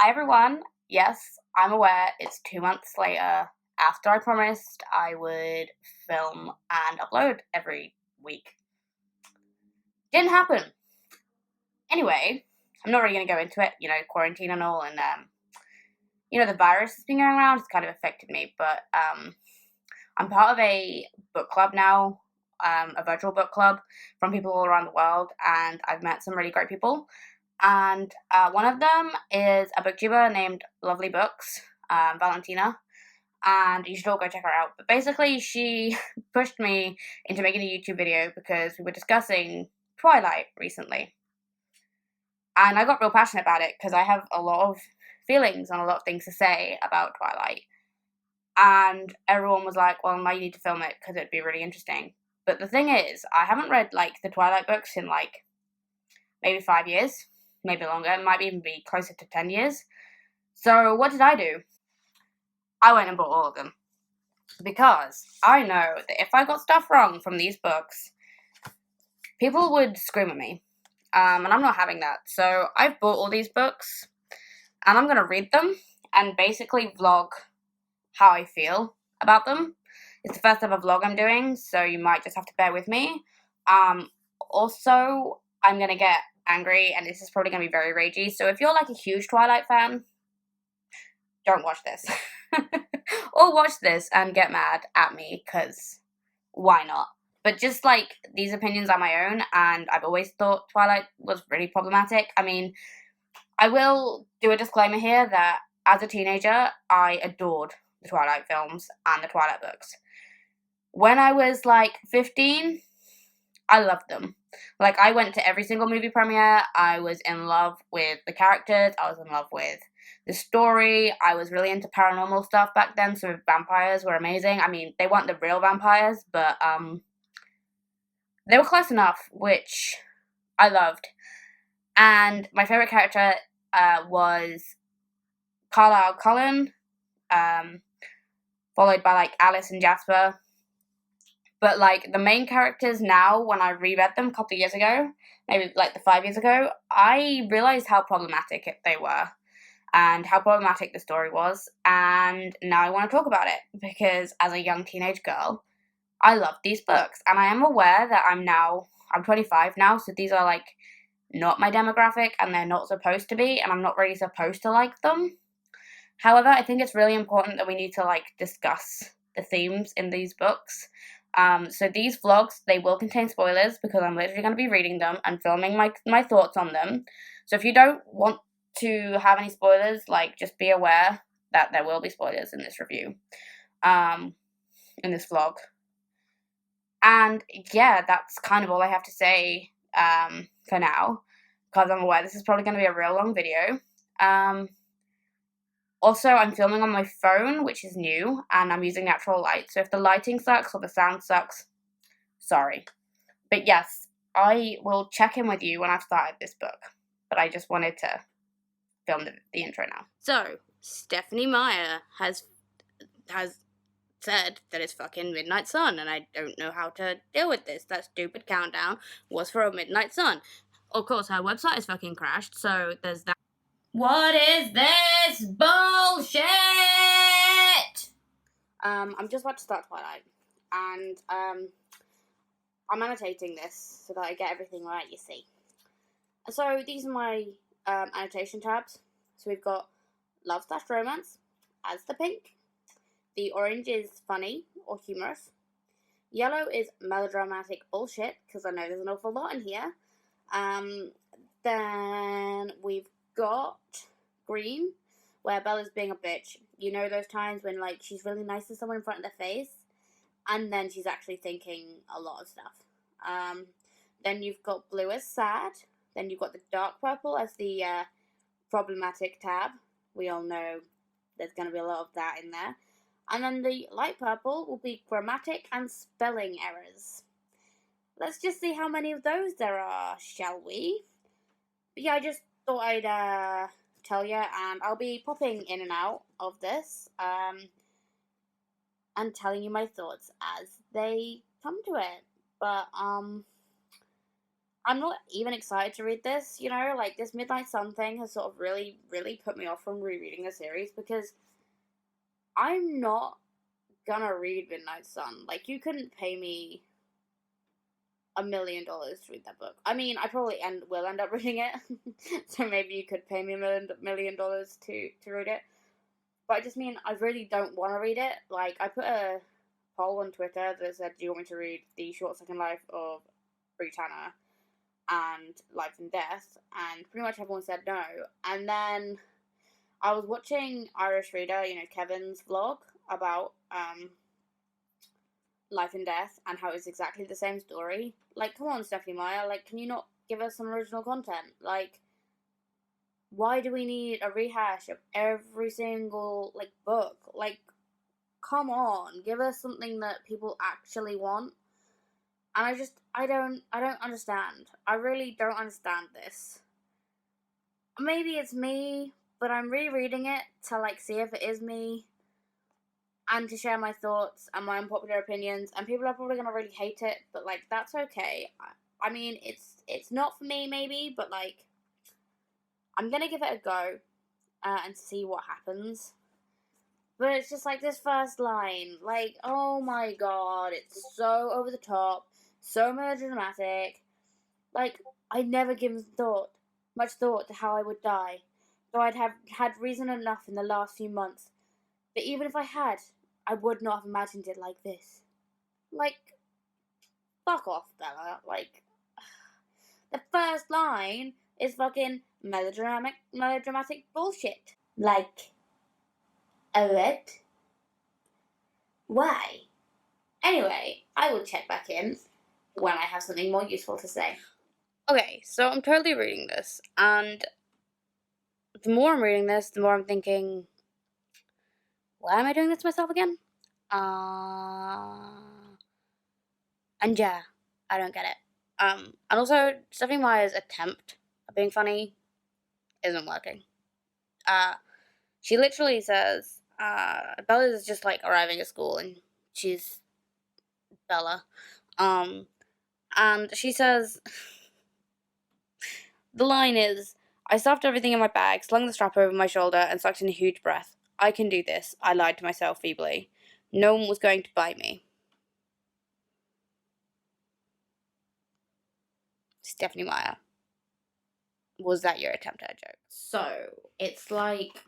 Hi everyone. Yes, I'm aware it's 2 months later after I promised I would film and upload every week. Didn't happen. Anyway, I'm not really going to go into it, quarantine and all, and the virus has been going around. It's kind of affected me, but I'm part of a book club now, a virtual book club from people all around the world, and I've met some really great people. And one of them is a booktuber named Lovely Books, Valentina, and you should all go check her out. But basically, she pushed me into making a YouTube video because we were discussing Twilight recently. And I got real passionate about it because I have a lot of feelings and a lot of things to say about Twilight. And everyone was like, well, now you need to film it because it'd be really interesting. But the thing is, I haven't read, the Twilight books in, maybe 5 years, maybe longer. It might even be closer to 10 years. So what did I do? I went and bought all of them. Because I know that if I got stuff wrong from these books, people would scream at me. And I'm not having that. So I've bought all these books, and I'm going to read them and basically vlog how I feel about them. It's the first ever vlog I'm doing, so you might just have to bear with me. Also, I'm going to get angry, and this is probably going to be very ragey. So if you're a huge Twilight fan, don't watch this. Or watch this and get mad at me, because why not? But just these opinions are my own, and I've always thought Twilight was really problematic. I mean, I will do a disclaimer here that as a teenager, I adored the Twilight films and the Twilight books. When I was 15, I loved them. I went to every single movie premiere. I was in love with the characters. I was in love with the story. I was really into paranormal stuff back then, so vampires were amazing. I mean, they weren't the real vampires, but they were close enough, which I loved. And my favorite character was Carlisle Cullen, followed by Alice and Jasper. But the main characters now, when I reread them a couple of years ago, maybe the 5 years ago, I realized how problematic they were and how problematic the story was. And now I want to talk about it because as a young teenage girl, I love these books. And I am aware that I'm 25 now, so these are not my demographic and they're not supposed to be, and I'm not really supposed to like them. However, I think it's really important that we need to discuss the themes in these books. So these vlogs, they will contain spoilers because I'm literally going to be reading them and filming my thoughts on them. So if you don't want to have any spoilers, just be aware that there will be spoilers in this review, in this vlog. And yeah, that's kind of all I have to say for now, because I'm aware this is probably going to be a real long video. Also, I'm filming on my phone, which is new, and I'm using natural light. So if the lighting sucks or the sound sucks, sorry. But yes, I will check in with you when I've started this book. But I just wanted to film the intro now. So, Stephanie Meyer has said that it's fucking midnight sun, and I don't know how to deal with this. That stupid countdown was for a midnight sun. Of course, her website is fucking crashed, so there's that. What is this bullshit? I'm just about to start Twilight, and I'm annotating this so that I get everything right, you see. So these are my annotation tabs. So we've got love/romance as the pink. The orange is funny or humorous. Yellow is melodramatic bullshit, because I know there's an awful lot in here. Then we've got green, where Bella's being a bitch. You know those times when she's really nice to someone in front of their face, and then she's actually thinking a lot of stuff. Then you've got blue as sad. Then you've got the dark purple as the problematic tab. We all know there's going to be a lot of that in there. And then the light purple will be grammatic and spelling errors. Let's just see how many of those there are, shall we? But yeah, I just thought I'd tell you, and I'll be popping in and out of this, and telling you my thoughts as they come to it. But I'm I'm not even excited to read this, you know? Like, this Midnight Sun thing has sort of really, really put me off from rereading the series because I'm not gonna read Midnight Sun. Like, you couldn't pay me $1,000,000 to read that book. I mean, I probably will end up reading it, so maybe you could pay me $1,000,000 to read it. But I just mean, I really don't want to read it. Like, I put a poll on Twitter that said, do you want me to read The Short Second Life of Britannia and Life and Death? And pretty much everyone said no. And then I was watching Irish Reader, you know, Kevin's vlog about Life and Death and how it's exactly the same story. Like, come on, Stephanie Meyer, like, can you not give us some original content? Like, why do we need a rehash of every single, like, book? Like, come on, give us something that people actually want. And I don't understand. I really don't understand this. Maybe it's me, but I'm rereading it to, like, see if it is me and to share my thoughts and my unpopular opinions, and people are probably gonna really hate it, but, like, that's okay. I mean, it's not for me, maybe, but, like, I'm gonna give it a go and see what happens. But it's just, like, this first line, like, oh my god, it's so over the top, so melodramatic. Like, I'd never given much thought to how I would die, though I'd have had reason enough in the last few months. But even if I had, I would not have imagined it like this. Like, fuck off, Bella. Like, the first line is fucking melodramatic bullshit. Like, what? Why? Anyway, I will check back in when I have something more useful to say. Okay, so I'm totally reading this, and the more I'm reading this, the more I'm thinking, why am I doing this to myself again? And yeah, I don't get it. And also, Stephanie Meyer's attempt at being funny isn't working. She literally says, Bella is just, like, arriving at school, and she's Bella. And she says, the line is, I stuffed everything in my bag, slung the strap over my shoulder, and sucked in a huge breath. I can do this, I lied to myself feebly. No one was going to bite me. Stephanie Meyer, was that your attempt at a joke? So, it's like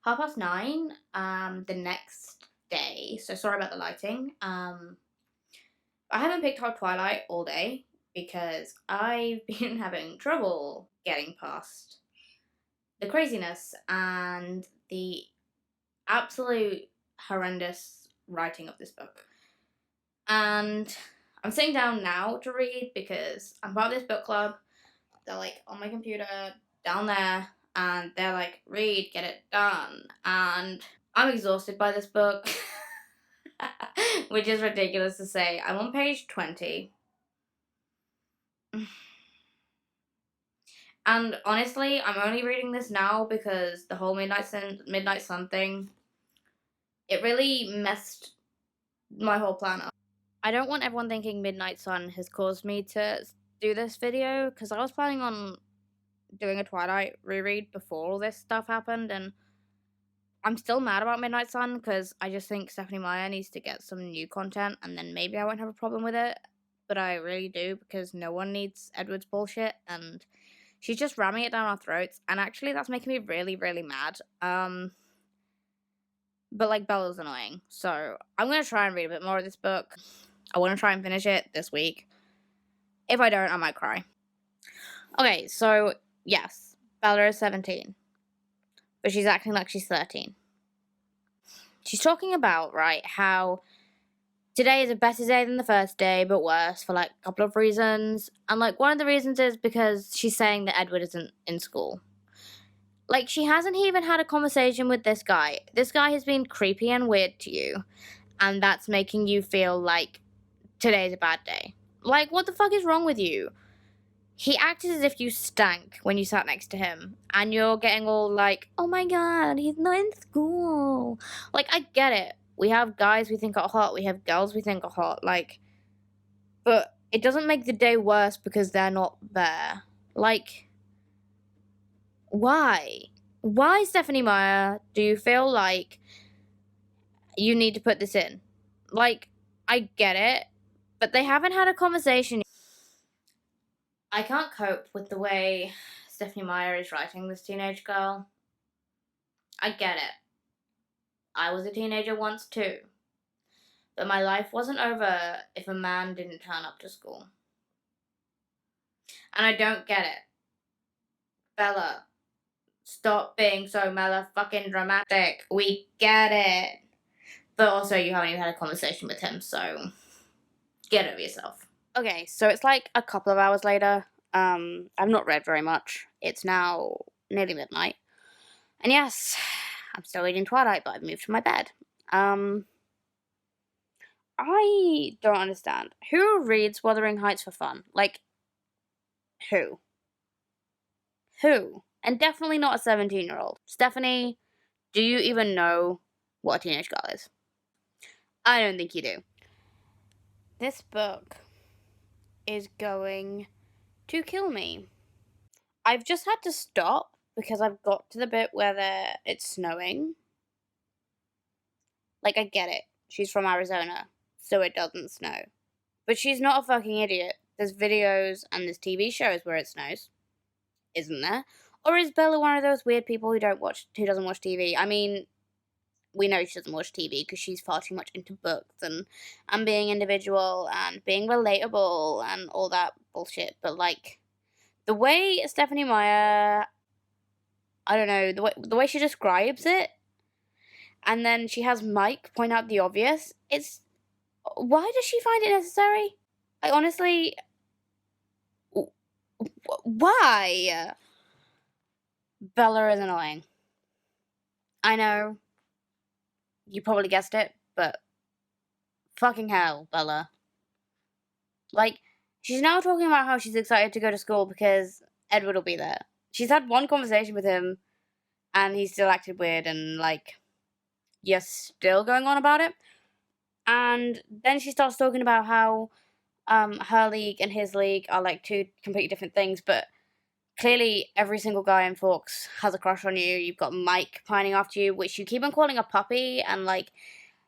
9:30, the next day. So, sorry about the lighting. I haven't picked up Twilight all day because I've been having trouble getting past the craziness and the absolute horrendous writing of this book. And I'm sitting down now to read because I'm part of this book club. They're, like, on my computer down there, and they're like, read, get it done. And I'm exhausted by this book, which is ridiculous to say. I'm on page 20. And honestly, I'm only reading this now because the whole Midnight Sun thing, it really messed my whole plan up. I don't want everyone thinking Midnight Sun has caused me to do this video, because I was planning on doing a Twilight reread before all this stuff happened, and I'm still mad about Midnight Sun because I just think Stephanie Meyer needs to get some new content, and then maybe I won't have a problem with it. But I really do, because no one needs Edward's bullshit, and she's just ramming it down our throats, and actually that's making me really, really mad. But, like, Bella's annoying, so I'm going to try and read a bit more of this book. I want to try and finish it this week. If I don't, I might cry. Okay, so, yes, Bella is 17, but she's acting like she's 13. She's talking about, right, how today is a better day than the first day, but worse for, like, a couple of reasons. And, like, one of the reasons is because she's saying that Edward isn't in school. Like, she hasn't even had a conversation with this guy. This guy has been creepy and weird to you, and that's making you feel like today's a bad day. Like, what the fuck is wrong with you? He acted as if you stank when you sat next to him, and you're getting all like, oh my god, he's not in school. Like, I get it. We have guys we think are hot, we have girls we think are hot, like, but it doesn't make the day worse because they're not there. Like, why? Why, Stephanie Meyer, do you feel like you need to put this in? Like, I get it, but they haven't had a conversation. I can't cope with the way Stephanie Meyer is writing this teenage girl. I get it. I was a teenager once too. But my life wasn't over if a man didn't turn up to school. And I don't get it. Bella, stop being so fucking dramatic. We get it. But also, you haven't even had a conversation with him, so get over yourself. Okay, so it's like a couple of hours later. I've not read very much. It's now nearly midnight. And yes, I'm still reading Twilight, but I've moved to my bed. I don't understand. Who reads Wuthering Heights for fun? Like, who? Who? And definitely not a 17-year-old. Stephanie, do you even know what a teenage girl is? I don't think you do. This book is going to kill me. I've just had to stop because I've got to the bit where it's snowing. Like, I get it. She's from Arizona, so it doesn't snow. But she's not a fucking idiot. There's videos and there's TV shows where it snows. Isn't there? Or is Bella one of those weird people who doesn't watch TV? I mean, we know she doesn't watch TV because she's far too much into books and being individual and being relatable and all that bullshit. But, like, the way Stephanie Meyer, I don't know, the way she describes it, and then she has Mike point out the obvious, why does she find it necessary? I honestly, why? Bella is annoying. I know. You probably guessed it, but fucking hell, Bella. Like, she's now talking about how she's excited to go to school because Edward will be there. She's had one conversation with him, and he still acted weird, and, like, you're still going on about it? And then she starts talking about how her league and his league are, like, two completely different things, but clearly every single guy in Forks has a crush on you. You've got Mike pining after you, which you keep on calling a puppy, and, like,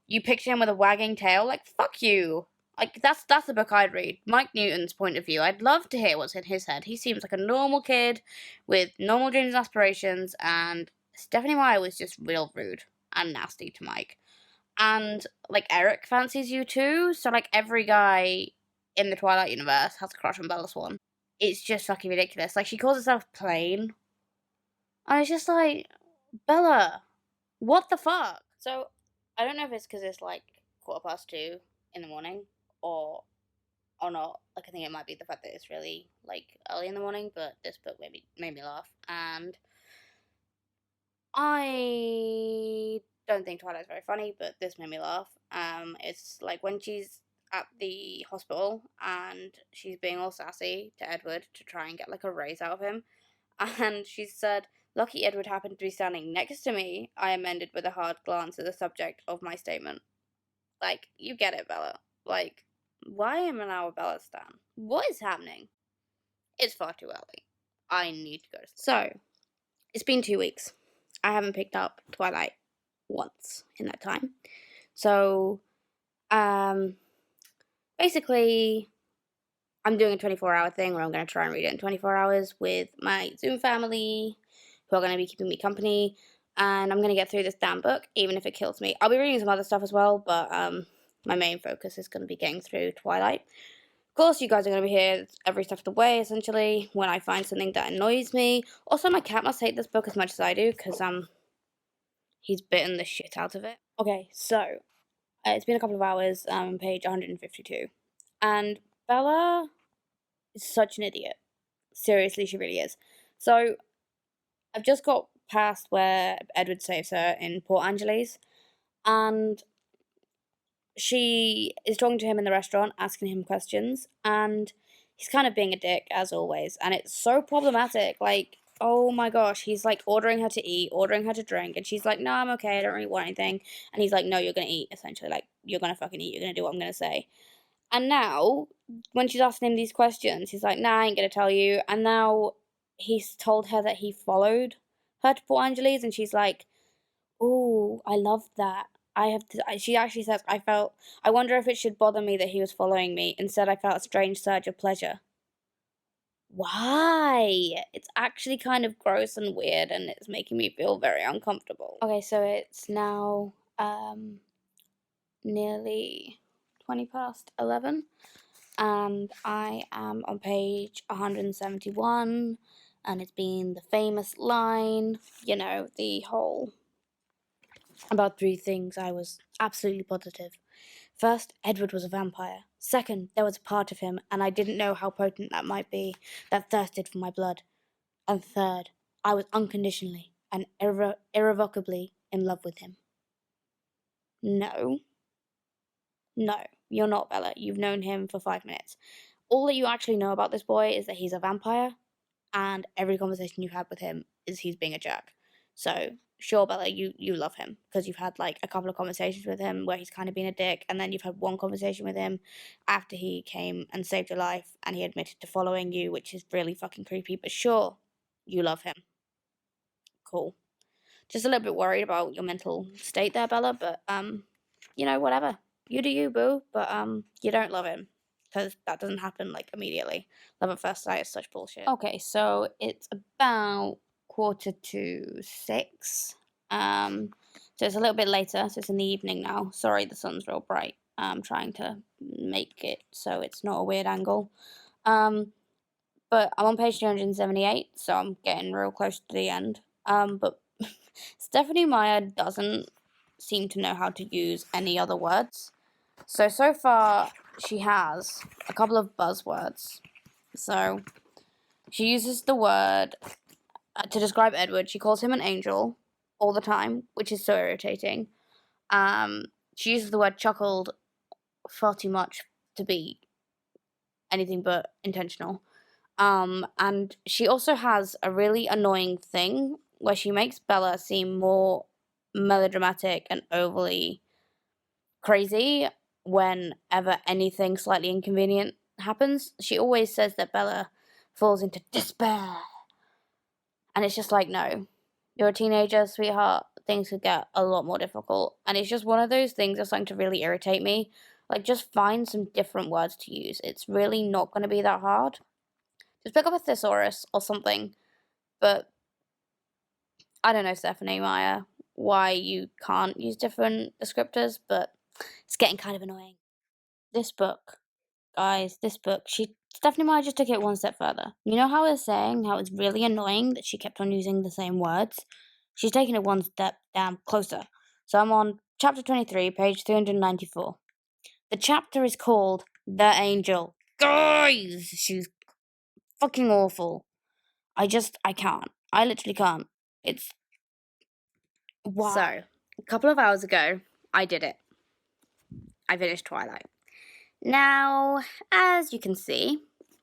you picture him with a wagging tail. Like, fuck you. Like, that's the book I'd read. Mike Newton's point of view. I'd love to hear what's in his head. He seems like a normal kid with normal dreams and aspirations, and Stephanie Meyer was just real rude and nasty to Mike. And, like, Eric fancies you too, so, like, every guy in the Twilight universe has a crush on Bella Swan. It's just fucking ridiculous. Like, she calls herself plain. And it's just like, Bella, what the fuck? So, I don't know if it's because it's, like, 2:15 in the morning, or not. Like, I think it might be the fact that it's really, like, early in the morning, but this book made me laugh. And I don't think Twilight's very funny, but this made me laugh. It's like when she's at the hospital and she's being all sassy to Edward to try and get, like, a raise out of him, and she said, "Lucky Edward happened to be standing next to me," I amended with a hard glance at the subject of my statement. Like, you get it, Bella. Like, why am I now a Bella stan? What is happening? It's far too early. I need to go to sleep. So, it's been 2 weeks. I haven't picked up Twilight once in that time. So, basically, I'm doing a 24-hour thing where I'm going to try and read it in 24 hours with my Zoom family, who are going to be keeping me company, and I'm going to get through this damn book, even if it kills me. I'll be reading some other stuff as well, but my main focus is going to be getting through Twilight. Of course, you guys are going to be here every step of the way, essentially, when I find something that annoys me. Also, my cat must hate this book as much as I do, because he's bitten the shit out of it. Okay, so, it's been a couple of hours, page 152, and Bella is such an idiot. Seriously, she really is. So, I've just got past where Edward saves her in Port Angeles, and she is talking to him in the restaurant, asking him questions, and he's kind of being a dick, as always, and it's so problematic. Like, oh my gosh, he's, like, ordering her to eat, ordering her to drink, and she's like, no, I'm okay, I don't really want anything, and he's like, no, you're gonna eat, essentially, like, you're gonna fucking eat, you're gonna do what I'm gonna say. And now, when she's asking him these questions, he's like, nah, I ain't gonna tell you. And now he's told her that he followed her to Port Angeles, and she's like, oh, I love that. She actually says, I wonder if it should bother me that he was following me. Instead, I felt a strange surge of pleasure. Why? It's actually kind of gross and weird, and it's making me feel very uncomfortable. Okay, so it's now, nearly 20 past 11, and I am on page 171, and it's been the famous line, the whole about 3 things I was absolutely positive. First, Edward was a vampire. Second, there was a part of him, and I didn't know how potent that might be, that thirsted for my blood. And third, I was unconditionally and irrevocably in love with him. No, you're not, Bella. You've known him for 5 minutes. All that you actually know about this boy is that he's a vampire, and every conversation you've had with him is he's being a jerk. So, sure, Bella, you love him, because you've had, like, a couple of conversations with him where he's kind of been a dick, and then you've had one conversation with him after he came and saved your life, and he admitted to following you, which is really fucking creepy, but sure, you love him. Cool. Just a little bit worried about your mental state there, Bella, but, whatever. You do you, boo, but, you don't love him, because that doesn't happen, like, immediately. Love at first sight is such bullshit. Okay, so it's about 5:45. So it's a little bit later, so it's in the evening now. Sorry, the sun's real bright. I'm trying to make it so it's not a weird angle. But I'm on page 278, so I'm getting real close to the end. But Stephanie Meyer doesn't seem to know how to use any other words. So far, she has a couple of buzzwords. So, she uses the word to describe Edward. She calls him an angel all the time, which is so irritating. She uses the word chuckled far too much to be anything but intentional. And she also has a really annoying thing where she makes Bella seem more melodramatic and overly crazy whenever anything slightly inconvenient happens. She always says that Bella falls into despair. And it's just like, no, you're a teenager, sweetheart. Things could get a lot more difficult. And it's just one of those things that's starting to really irritate me. Like, just find some different words to use. It's really not going to be that hard. Just pick up a thesaurus or something. But I don't know, Stephanie Meyer, why you can't use different descriptors, but it's getting kind of annoying. This book, guys, Stephanie Meyer just took it one step further. You know how I was saying how it's really annoying that she kept on using the same words? She's taken it one step down closer. So I'm on chapter 23, page 394. The chapter is called The Angel. Guys, she's fucking awful. I can't. I literally can't. It's... Wow. So, a couple of hours ago, I did it. I finished Twilight. Now, as you can see,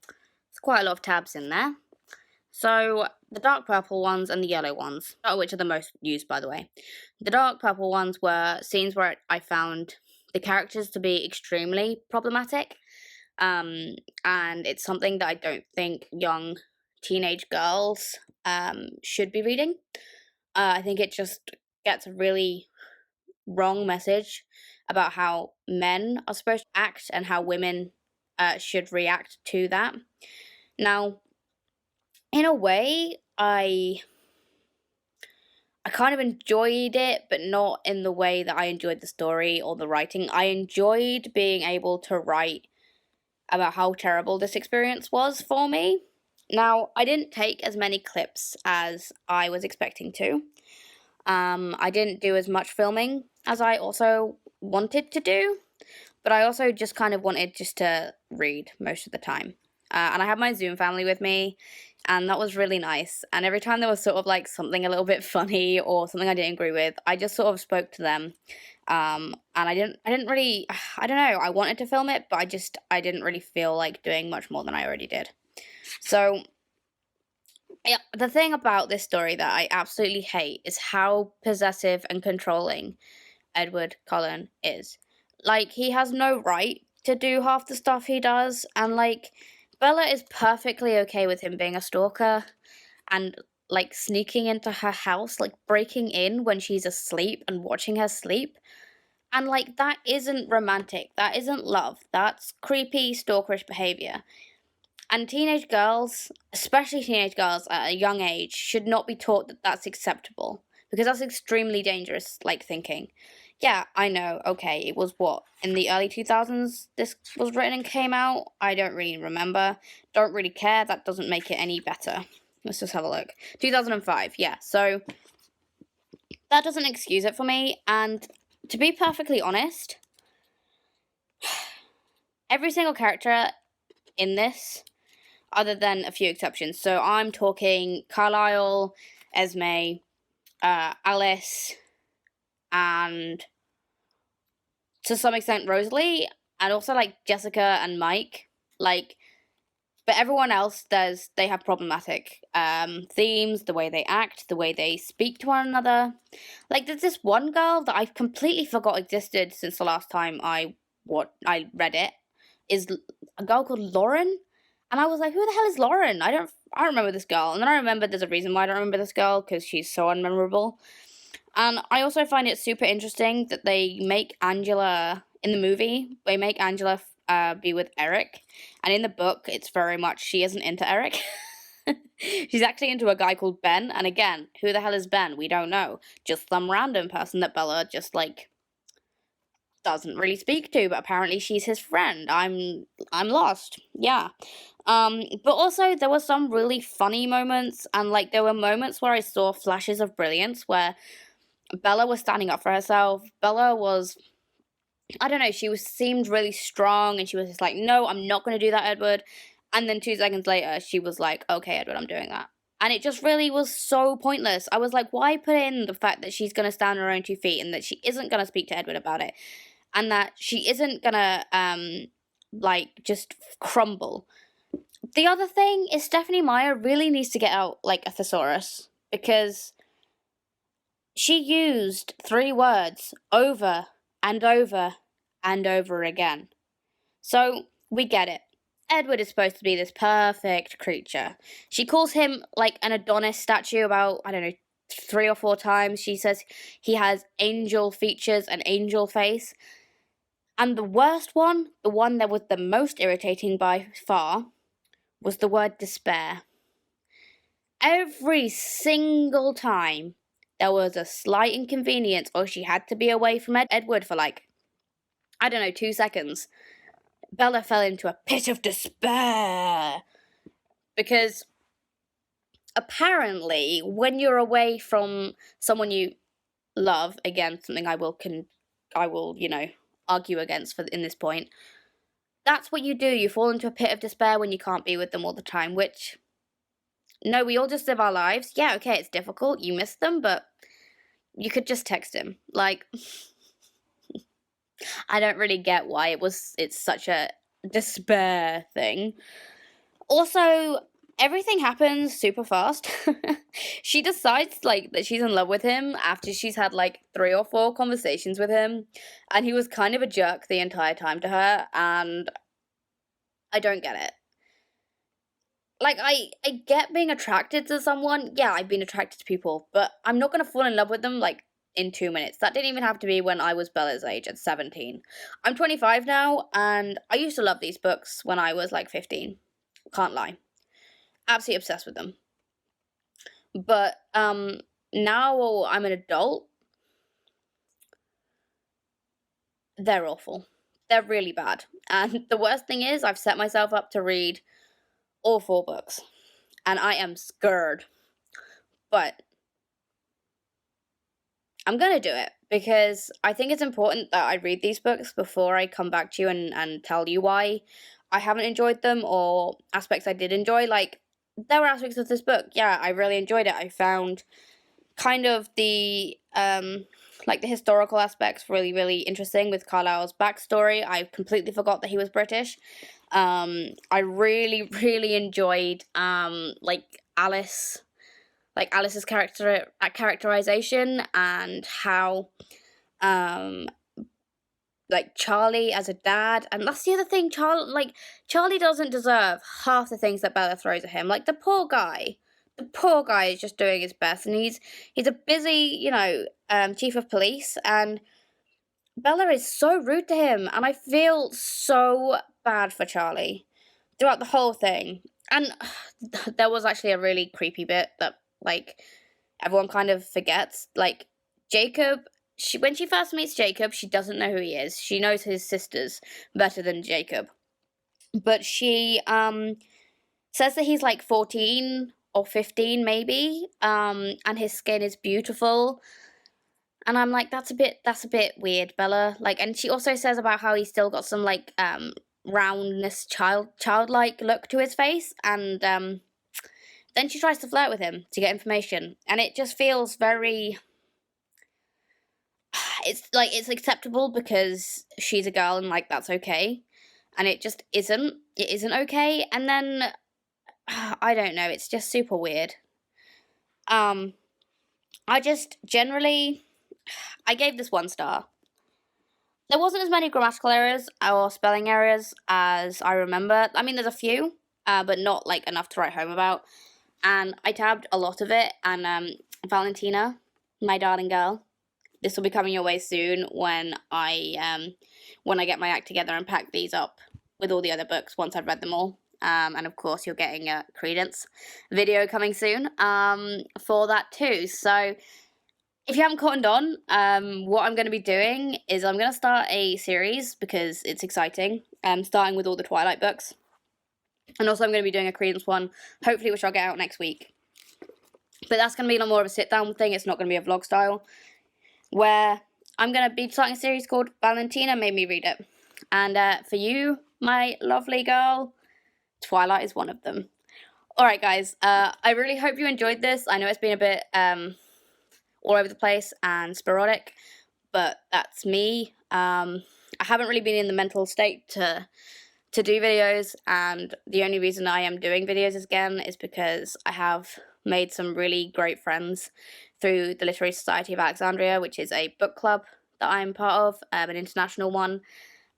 there's quite a lot of tabs in there. So, the dark purple ones and the yellow ones, which are the most used, by the way. The dark purple ones were scenes where I found the characters to be extremely problematic. And it's something that I don't think young teenage girls should be reading. I think it just gets a really wrong message about how men are supposed to act and how women should react to that. Now, in a way, I kind of enjoyed it, but not in the way that I enjoyed the story or the writing. I enjoyed being able to write about how terrible this experience was for me. Now, I didn't take as many clips as I was expecting to. I didn't do as much filming as I also wanted to do, but I also just kind of wanted just to read most of the time. And I had my Zoom family with me, and that was really nice. And every time there was sort of like something a little bit funny or something I didn't agree with, I just sort of spoke to them. And I didn't really, I don't know, I wanted to film it, but I didn't really feel like doing much more than I already did. So, yeah, the thing about this story that I absolutely hate is how possessive and controlling Edward Cullen is. Like, he has no right to do half the stuff he does, and like Bella is perfectly okay with him being a stalker and like sneaking into her house, like breaking in when she's asleep and watching her sleep. And like that isn't romantic. That isn't love. That's creepy stalkerish behavior. And teenage girls, especially teenage girls at a young age, should not be taught that that's acceptable because that's extremely dangerous, like thinking. Yeah, I know, okay, it was what, in the early 2000s this was written and came out? I don't really remember. Don't really care, that doesn't make it any better. Let's just have a look. 2005, yeah, so that doesn't excuse it for me, and to be perfectly honest, every single character in this, other than a few exceptions. So I'm talking Carlisle, Esme, Alice, and to some extent Rosalie, and also like Jessica and Mike. Like, but everyone else, they have problematic themes, the way they act, the way they speak to one another. Like, there's this one girl that I completely forgot existed since the last time I read it. Is a girl called Lauren. And I was like, who the hell is Lauren? I don't remember this girl. And then I remembered there's a reason why I don't remember this girl, because she's so unmemorable. And I also find it super interesting that they make Angela, in the movie, they make Angela be with Eric. And in the book, it's very much, she isn't into Eric. She's actually into a guy called Ben. And again, who the hell is Ben? We don't know. Just some random person that Bella just, like, doesn't really speak to, but apparently she's his friend. I'm lost. Yeah. But also there were some really funny moments, and like there were moments where I saw flashes of brilliance where Bella was standing up for herself. Bella was, I don't know, seemed really strong, and she was just like, no, I'm not going to do that, Edward. And then 2 seconds later, she was like, okay, Edward, I'm doing that. And it just really was so pointless. I was like, why put in the fact that she's going to stand on her own 2 feet and that she isn't going to speak to Edward about it? And that she isn't gonna, like, just crumble. The other thing is Stephenie Meyer really needs to get out, like, a thesaurus. Because she used 3 words over and over and over again. So, we get it. Edward is supposed to be this perfect creature. She calls him, like, an Adonis statue about, I don't know, 3 or 4 times. She says he has angel features and angel face. And the worst one, the one that was the most irritating by far, was the word despair. Every single time there was a slight inconvenience or she had to be away from Edward for like, I don't know, 2 seconds, Bella fell into a pit of despair. Because apparently when you're away from someone you love, again, something I will, argue against in this point, that's what you do. You fall into a pit of despair when you can't be with them all the time, which, no, we all just live our lives. Yeah, okay, it's difficult, you miss them, but you could just text him. Like, I don't really get why it's such a despair thing. Also, everything happens super fast. She decides, like, that she's in love with him after she's had, like, 3 or 4 conversations with him, and he was kind of a jerk the entire time to her, and I don't get it. Like, I get being attracted to someone. Yeah, I've been attracted to people, but I'm not gonna fall in love with them, like, in 2 minutes. That didn't even have to be when I was Bella's age at 17. I'm 25 now, and I used to love these books when I was, like, 15. Can't lie. Absolutely obsessed with them. But now I'm an adult, they're awful. They're really bad. And the worst thing is I've set myself up to read all 4 books. And I am scared. But I'm going to do it because I think it's important that I read these books before I come back to you and tell you why I haven't enjoyed them or aspects I did enjoy. Like, there were aspects of this book, yeah, I really enjoyed it. I found kind of the like the historical aspects really, really interesting with Carlisle's backstory. I completely forgot that he was British. I really, really enjoyed like Alice's characterization and how like Charlie as a dad, and that's the other thing. Charlie doesn't deserve half the things that Bella throws at him. Like the poor guy. The poor guy is just doing his best, and he's a busy, chief of police, and Bella is so rude to him, and I feel so bad for Charlie throughout the whole thing. And there was actually a really creepy bit that, like, everyone kind of forgets. Like, Jacob, when she first meets Jacob, she doesn't know who he is. She knows his sisters better than Jacob. But she says that he's like 14 or 15 maybe, and his skin is beautiful. And I'm like, that's a bit weird, Bella. Like, and she also says about how he's still got some like roundness, childlike look to his face, and then she tries to flirt with him to get information, and it just feels very. It's like it's acceptable because she's a girl and like that's okay, and it just isn't. It isn't okay, and then I don't know. It's just super weird. I just generally, I gave this 1 star. There wasn't as many grammatical errors or spelling errors as I remember. I mean, there's a few, but not like enough to write home about. And I tabbed a lot of it. And Valentina, my darling girl, this will be coming your way soon when I get my act together and pack these up with all the other books once I've read them all. And of course, you're getting a Credence video coming soon for that too. So if you haven't cottoned on, what I'm going to be doing is I'm going to start a series because it's exciting, starting with all the Twilight books. And also I'm going to be doing a Credence one, hopefully, which I'll get out next week. But that's going to be a lot more of a sit-down thing. It's not going to be a vlog style, where I'm going to be starting a series called Valentina Made Me Read It. And for you, my lovely girl, Twilight is one of them. Alright guys, I really hope you enjoyed this. I know it's been a bit all over the place and sporadic, but that's me. I haven't really been in the mental state to do videos, and the only reason I am doing videos again is because I have made some really great friends through the Literary Society of Alexandria, which is a book club that I'm part of, an international one,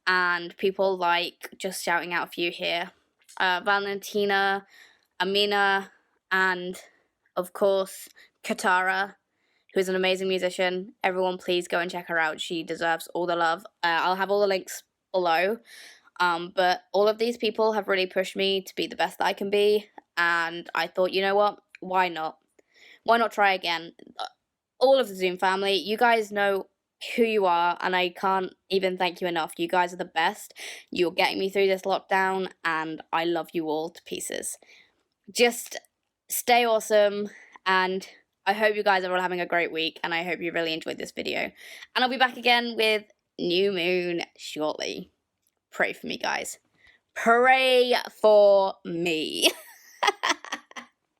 and people like, just shouting out a few here, Valentina, Amina, and of course Katara, who is an amazing musician. Everyone please go and check her out. She deserves all the love. I'll have all the links below. But all of these people have really pushed me to be the best that I can be, and I thought, you know what? Why not? Why not try again? All of the Zoom family, you guys know who you are, and I can't even thank you enough. You guys are the best. You're getting me through this lockdown, and I love you all to pieces. Just stay awesome, and I hope you guys are all having a great week, and I hope you really enjoyed this video. And I'll be back again with New Moon shortly. Pray for me, guys. Pray for me.